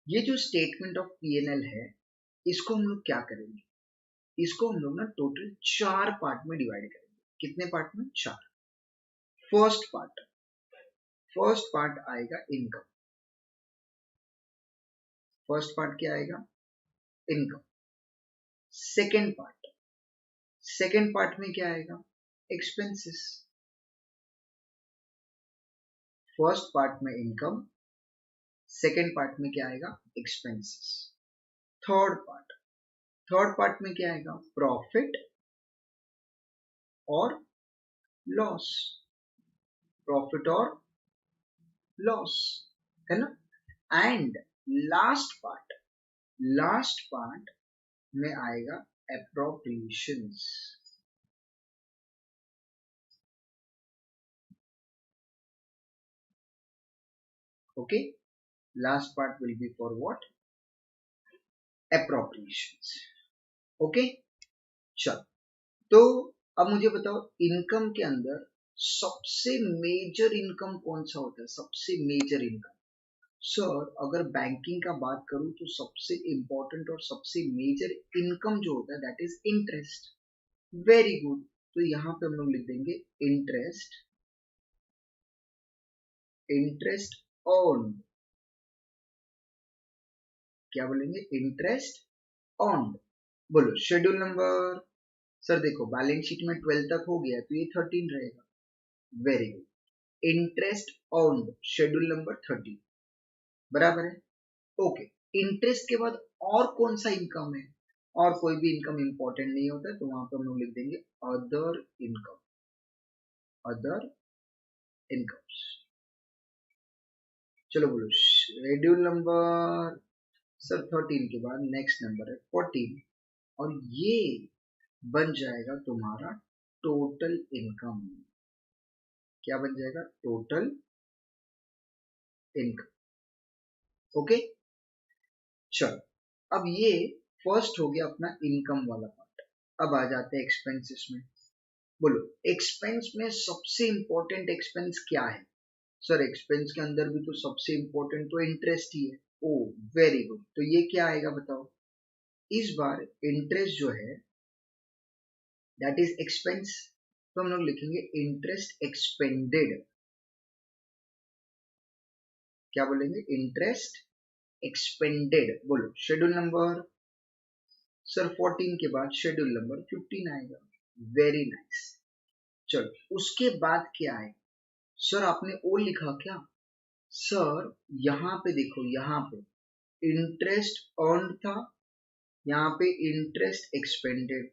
ये जो स्टेटमेंट ऑफ P&L है, इसको हम लोग क्या करेंगे? इसको हम लोग ना टोटल 4 पार्ट में डिवाइड करेंगे। कितने पार्ट में? 4। फर्स्ट पार्ट आएगा इनकम। फर्स्ट पार्ट क्या आएगा? इनकम। सेकेंड पार्ट में क्या आएगा? एक्सपेंसेस। फर्स्ट पार्ट में इनकम, सेकेंड पार्ट में क्या आएगा? एक्सपेंसेस। थर्ड पार्ट में क्या आएगा? प्रॉफिट और लॉस। प्रॉफिट और लॉस, है ना। एंड लास्ट पार्ट में आएगा appropriations. Okay last part will be for what? Appropriations. Okay, चल तो अब मुझे बताओ इनकम के अंदर सबसे मेजर इनकम कौन सा होता है? सबसे मेजर इनकम सर, अगर बैंकिंग का बात करूं तो सबसे इंपॉर्टेंट और सबसे मेजर इनकम जो होता है that is interest. Very good, तो यहां पे हम लोग लिख देंगे इंटरेस्ट, इंटरेस्ट ऑन, क्या बोलेंगे? Interest on. बोलो शेड्यूल नंबर। सर देखो बैलेंस शीट में 12 तक हो गया तो ये 13 रहेगा। Very good, interest on schedule number 13 बराबर है। ओके, इंटरेस्ट के बाद और कौन सा इनकम है? और कोई भी इनकम इंपॉर्टेंट नहीं होता है, तो वहां पे हम लोग लिख देंगे अदर इनकम, अदर इनकम्स। चलो बोलो शेड्यूल नंबर सर 13 के बाद नेक्स्ट नंबर है 14 और ये बन जाएगा तुम्हारा टोटल इनकम। क्या बन जाएगा? Total income. ओके, चलो अब ये फर्स्ट हो गया अपना इनकम वाला पार्ट। अब आ जाते हैं एक्सपेंसेस में। बोलो एक्सपेंस में सबसे इंपॉर्टेंट एक्सपेंस क्या है? सर एक्सपेंस के अंदर भी तो सबसे इंपॉर्टेंट तो इंटरेस्ट ही है। ओ वेरी गुड, तो ये क्या आएगा बताओ? इस बार इंटरेस्ट जो है दैट इज एक्सपेंस, तो हम लोग लिखेंगे इंटरेस्ट एक्सपेंडेड। क्या बोलेंगे? Interest expanded. बोलो शेड्यूल नंबर सर 14 के बाद शेड्यूल नंबर 15 आएगा। Very nice. चलो उसके बाद क्या है? सर आपने ओ लिखा क्या? सर यहाँ पे देखो, यहाँ पे इंटरेस्ट अर्न था, यहाँ पे इंटरेस्ट एक्सपेंडेड,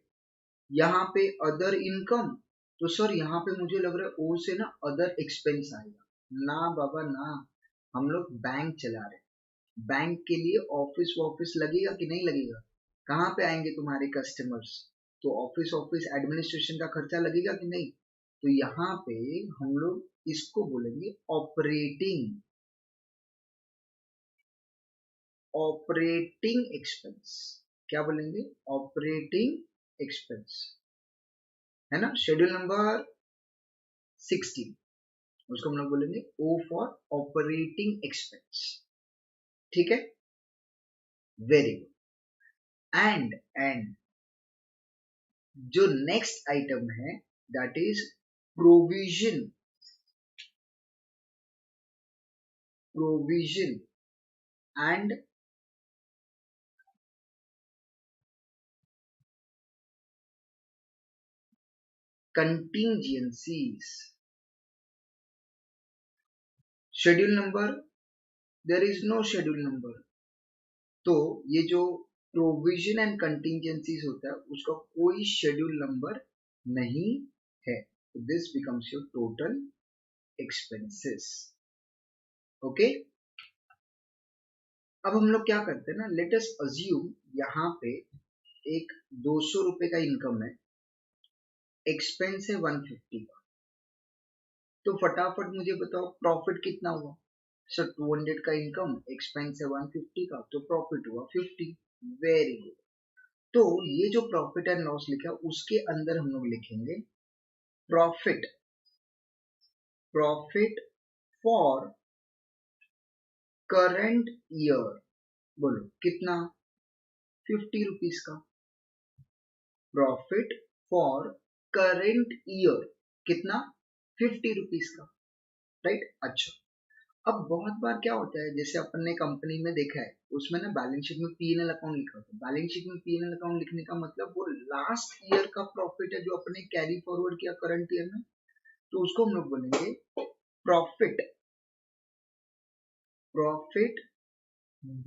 यहाँ पे अदर इनकम। तो सर यहाँ पे मुझे लग रहा है ओ से ना अदर एक्सपेंस आएगा। ना बाबा ना, हम लोग बैंक चला रहे हैं, बैंक के लिए ऑफिस वॉफिस लगेगा कि नहीं लगेगा? कहाँ पे आएंगे तुम्हारे कस्टमर्स? तो ऑफिस ऑफिस एडमिनिस्ट्रेशन का खर्चा लगेगा कि नहीं? तो यहाँ पे हम लोग इसको बोलेंगे ऑपरेटिंग, ऑपरेटिंग एक्सपेंस। क्या बोलेंगे? ऑपरेटिंग एक्सपेंस, है ना? शेड्यूल नंबर 16 उसको हम लोग बोलेंगे ओ फॉर ऑपरेटिंग एक्सपेंस। ठीक है, वेरी गुड। एंड जो नेक्स्ट आइटम है that is provision, provision and contingencies. Schedule number there is no schedule number, तो ये जो प्रोविजन एंड कंटिंजेंसीज होता है उसका कोई शेड्यूल नंबर नहीं है। This becomes your total expenses. Okay, अब हम लोग क्या करते हैं ना, लेट अस अज्यूम यहाँ पे एक 200 रुपए का इनकम है, एक्सपेंस है 150 का, तो फटाफट मुझे बताओ प्रॉफिट कितना हुआ? सर 200 का इनकम, एक्सपेंस है 150 का, तो प्रॉफिट हुआ 50। वेरी गुड, तो ये जो प्रॉफिट एंड लॉस लिखा है उसके अंदर हम लोग लिखेंगे profit, profit for current year. बोलो कितना? 50 रुपीज का। प्रॉफिट फॉर करंट ईयर कितना? 50 रुपीज का, राइट? अच्छा, अब बहुत बार क्या होता है, जैसे अपन ने कंपनी में देखा है उसमें ना बैलेंस शीट में पी&एल अकाउंट लिखा होता है। बैलेंस शीट में पी&एल अकाउंट लिखने का मतलब वो लास्ट ईयर का प्रॉफिट है जो अपने कैरी फॉरवर्ड किया करंट ईयर में, तो उसको हम लोग बोलेंगे प्रॉफिट, प्रॉफिट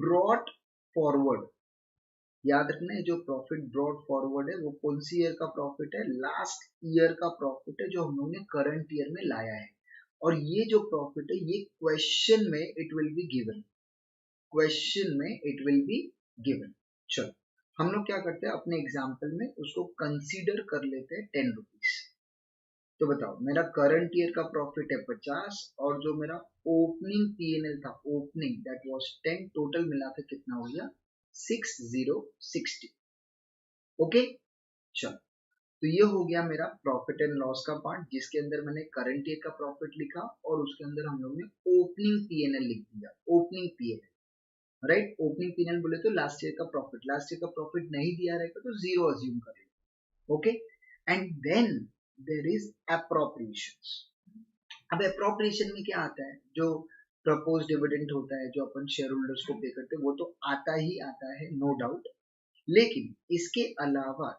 ब्रॉट फॉरवर्ड। याद रखना है जो प्रॉफिट ब्रॉट फॉरवर्ड है वो कौन सी ईयर का प्रॉफिट है? लास्ट ईयर का प्रॉफिट है जो हम लोगों ने करंट ईयर में लाया है। और ये जो प्रॉफिट है ये क्वेश्चन में it will be given, question में इट विल बी गिवन। चलो हम लोग क्या करते हैं अपने एग्जाम्पल में उसको कंसीडर कर लेते हैं 10 रुपीज। तो बताओ मेरा करंट ईयर का प्रॉफिट है 50 और जो मेरा ओपनिंग पी&एल था, ओपनिंग दैट वाज 10, टोटल मिला के कितना हो गया? 6060। ओके, चलो, तो ये हो गया मेरा प्रॉफिट एंड लॉस का पार्ट, जिसके अंदर मैंने करंट ईयर का प्रॉफिट लिखा और उसके अंदर हम लोग ने ओपनिंग पीएनएल लिख दिया, opening PNL, right. Opening PNL बोले तो लास्ट ईयर का प्रॉफिट, लास्ट ईयर का प्रॉफिट नहीं दिया रहेगा तो जीरो अज्यूम करेंगे। Okay, and then there is appropriations. अब एप्रोप्रिएशन में क्या आता है, जो प्रपोज डिविडेंड होता है, जो अपन शेयर होल्डर्स को पे करते हैं, वो तो आता ही आता है, नो डाउट। लेकिन इसके अलावा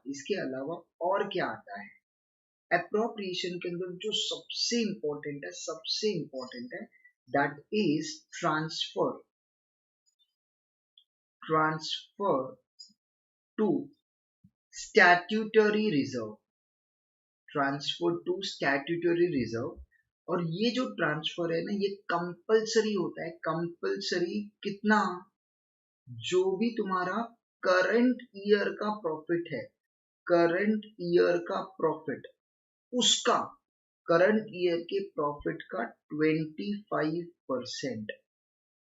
और क्या आता है एप्रोप्रिएशन के अंदर, जो सबसे इंपॉर्टेंट है, that is transfer to statutory reserve, transfer to statutory reserve. और ये जो ट्रांसफर है ना, ये कंपलसरी होता है, कंपलसरी कितना, जो भी तुम्हारा करंट ईयर का प्रॉफिट है, करंट ईयर का प्रॉफिट, उसका करंट ईयर के प्रॉफिट का 25%।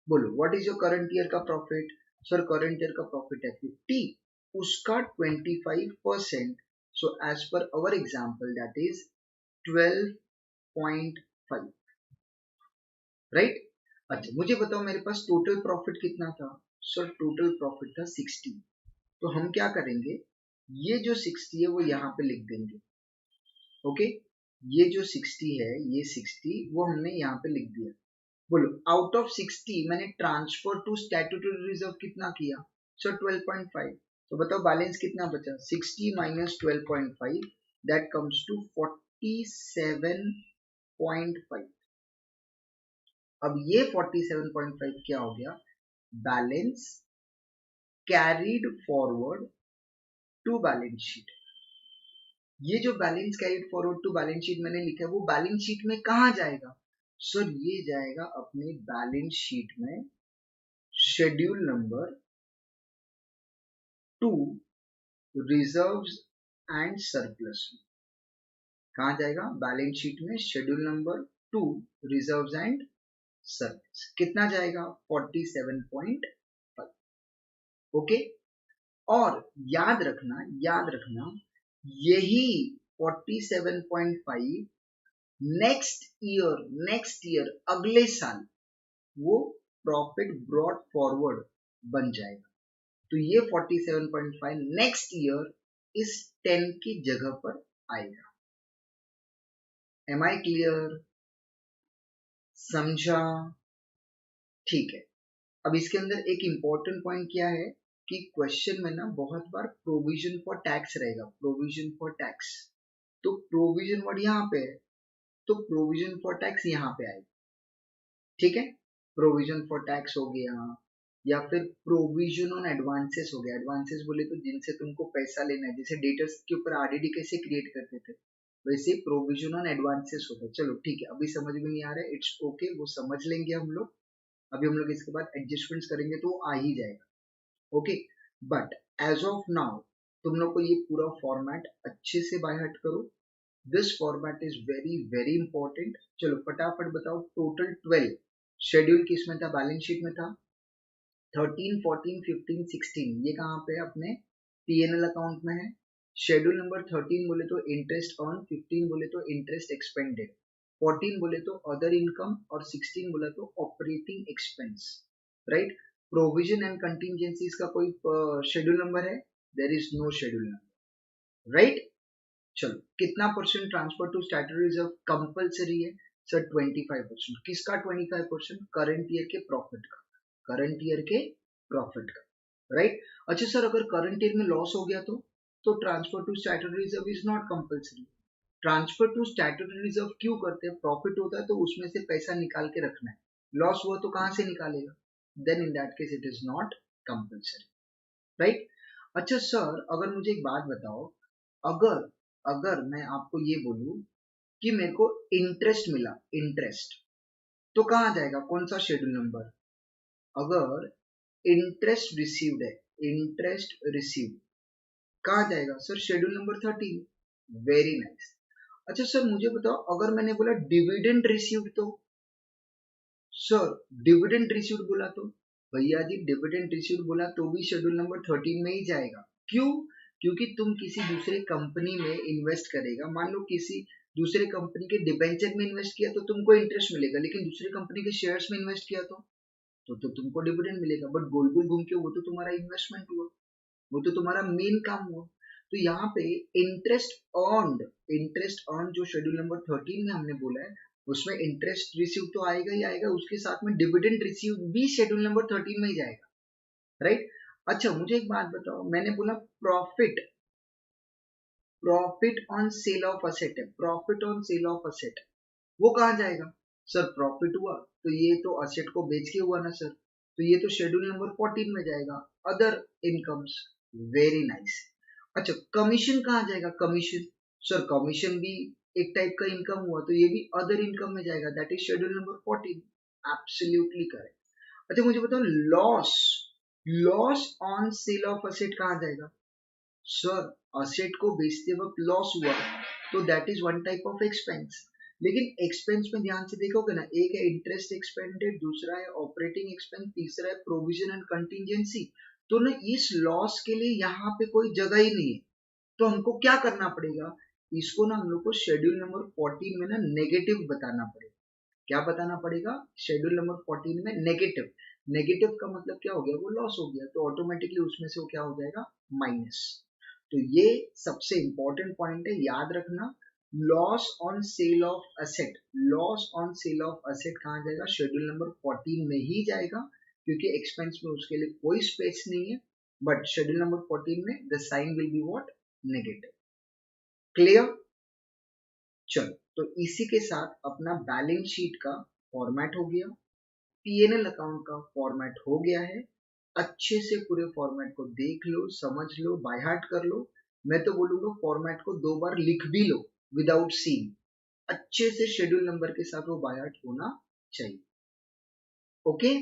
बोलो what is your current year का प्रॉफिट? सर करंट ईयर का प्रॉफिट है 50, उसका 25%। So as per our example that is 12.5, right. अच्छा मुझे बताओ मेरे पास टोटल प्रॉफिट कितना था? सर टोटल प्रॉफिट था 60। तो हम क्या करेंगे, ये जो 60 है वो यहाँ पे लिख देंगे। ओके, ये जो 60 है, ये 60 वो हमने यहाँ पे लिख दिया। बोलो आउट ऑफ 60 मैंने ट्रांसफर टू स्टैट्यूटरी रिजर्व कितना किया? सर 12.5। तो बताओ बैलेंस कितना बचा? 60 माइनस 12.5, दैट कम्स टू 47.5। अब ये 47.5 क्या हो गया? Balance carried forward to balance sheet. ये जो balance carried forward to balance sheet मैंने लिखा है, वो बैलेंस शीट में कहाँ जाएगा? सर ये जाएगा अपने बैलेंस शीट में schedule number 2 reserves and surplus में। कहाँ जाएगा? बैलेंस शीट में schedule number 2 reserves and surplus. कितना जाएगा? 47.5। ओके, और याद रखना यही 47.5 नेक्स्ट ईयर अगले साल वो प्रॉफिट ब्रॉट फॉरवर्ड बन जाएगा। तो ये 47.5 नेक्स्ट ईयर इस 10 की जगह पर आएगा। Am I clear? समझा? ठीक है। अब इसके अंदर एक इंपॉर्टेंट पॉइंट क्या है कि क्वेश्चन में ना बहुत बार प्रोविजन फॉर टैक्स रहेगा, प्रोविजन फॉर टैक्स। तो प्रोविजन वर्ड यहाँ पे है, तो प्रोविजन फॉर टैक्स यहाँ पे आएगा। ठीक है, प्रोविजन फॉर टैक्स हो गया, या फिर प्रोविजन ऑन एडवांसेस हो गया। एडवांसेस बोले तो जिनसे तुमको पैसा लेना है, जैसे डेटर्स के ऊपर आरडीडी कैसे क्रिएट करते थे, वैसे प्रोविजन ऑन एडवांसेस हो गया। चलो ठीक है, अभी समझ में नहीं आ रहा है, इट्स ओके, वो समझ लेंगे हम लोग। अभी हम लोग इसके बाद एडजस्टमेंट्स करेंगे तो आ ही जाएगा। Okay, but as of now तुम लोग को ये पूरा फॉर्मेट अच्छे से बाय हार्ट करो। This format is very very important. चलो फटाफट बताओ, टोटल 12 शेड्यूल किस में था? बैलेंस शीट में था। 13, 14, 15, 16 ये कहाँ पे है? अपने पीएनएल अकाउंट में है। शेड्यूल नंबर 13 बोले तो इंटरेस्ट अर्न, 15 बोले तो इंटरेस्ट एक्सपेंडेड, 14 बोले तो अदर इनकम, और 16 बोले तो operating expense, right. Provision and contingencies का कोई शेड्यूल नंबर है? There is no schedule number, right. चलो कितना percent transfer to statutory reserve compulsory है? सर 25%। किसका 25%? करंट ईयर के प्रॉफिट का, करंट ईयर के प्रॉफिट का, राइट। अच्छा सर अगर करंट ईयर में लॉस हो गया तो transfer to statutory reserve is not compulsory. Transfer to statutory reserve क्यों करते हैं? प्रॉफिट होता है तो उसमें से पैसा निकाल के रखना है, लॉस हुआ तो कहां से निकालेगा? Then in that case it is not compulsory, right. अच्छा सर अगर मुझे एक बात बताओ, अगर अगर मैं आपको ये बोलूं कि मेरे को इंटरेस्ट मिला, इंटरेस्ट, तो कहां जाएगा? कौन सा शेड्यूल नंबर? अगर इंटरेस्ट रिसीव्ड है, इंटरेस्ट रिसीव्ड कहां जाएगा? Sir schedule number 13। Very nice. अच्छा सर मुझे बताओ, अगर मैंने बोला डिविडेंड रिसीव्ड तो? सर डिविडेंड रिसीव्ड बोला तो? भैया जी डिविडेंड रिसीव्ड बोला तो भी शेड्यूल नंबर 13 में ही जाएगा। क्यों? क्योंकि तुम किसी दूसरे कंपनी में इन्वेस्ट करेगा, मान लो किसी दूसरे कंपनी के डिबेंचर में इन्वेस्ट किया तो तुमको इंटरेस्ट मिलेगा, लेकिन दूसरी कंपनी के शेयर्स में इन्वेस्ट किया तो तुमको डिविडेंड मिलेगा। बट गोल गोल घूम के वो तो तुम्हारा इन्वेस्टमेंट हुआ, वो तो तुम्हारा मेन काम हुआ। तो यहाँ पे इंटरेस्ट अर्न जो शेड्यूल नंबर 13 में हमने बोला है उसमें इंटरेस्ट रिसीव तो आएगा ही आएगा, उसके साथ में डिविडेंड रिसीव भी शेड्यूल नंबर 13 में ही जाएगा, राइट। अच्छा मुझे एक बात बताओ, मैंने बोला profit profit on sale of asset है, profit on sale of asset वो कहाँ जाएगा? सर प्रॉफिट हुआ तो ये तो असेट को बेच के हुआ ना सर, तो ये तो शेड्यूल नंबर 14 में जाएगा, अदर इनकम्स। Very nice. अच्छा कमीशन कहाँ जाएगा? कमीशन, सर कमीशन भी एक टाइप का इनकम हुआ तो ये भी अदर इनकम में जाएगा, that is schedule number 14। Absolutely correct. अच्छा मुझे बताओ loss, loss on sale of asset कहाँ जाएगा? सर असेट को बेचते वक्त लॉस हुआ तो that is one type of expense, लेकिन एक्सपेंस में ध्यान से देखोगे ना, एक है इंटरेस्ट एक्सपेंडेड, दूसरा है ऑपरेटिंग एक्सपेंस, तीसरा है प्रोविजन एंड कंटिजेंसी। तो ना इस लॉस के लिए यहाँ पे कोई जगह ही नहीं है, तो हमको क्या करना पड़ेगा, इसको ना हम लोग को शेड्यूल नंबर 14 में ना नेगेटिव बताना पड़ेगा। क्या बताना पड़ेगा? शेड्यूल नंबर 14 में नेगेटिव। नेगेटिव का मतलब क्या हो गया? वो लॉस हो गया तो ऑटोमेटिकली उसमें से वो क्या हो जाएगा? माइनस। तो ये सबसे इंपॉर्टेंट पॉइंट है, याद रखना। Loss on sale of asset, loss on sale of asset कहाँ जाएगा? शेड्यूल नंबर 14 में ही जाएगा, क्योंकि एक्सपेंस में उसके लिए कोई स्पेस नहीं है। बट शेड्यूल नंबर 14 में the sign will be what? Negative. Clear? चलो तो इसी के साथ अपना बैलेंस शीट का फॉर्मेट हो गया, पीएनएल अकाउंट का फॉर्मेट हो गया है। अच्छे से पूरे फॉर्मेट को देख लो, समझ लो, बाय हार्ट कर लो। मैं तो बोलूंगा फॉर्मेट को 2 बार लिख भी लो विदाउट सीइंग, अच्छे से शेड्यूल नंबर के साथ वो बाय हार्ट होना चाहिए। ओके।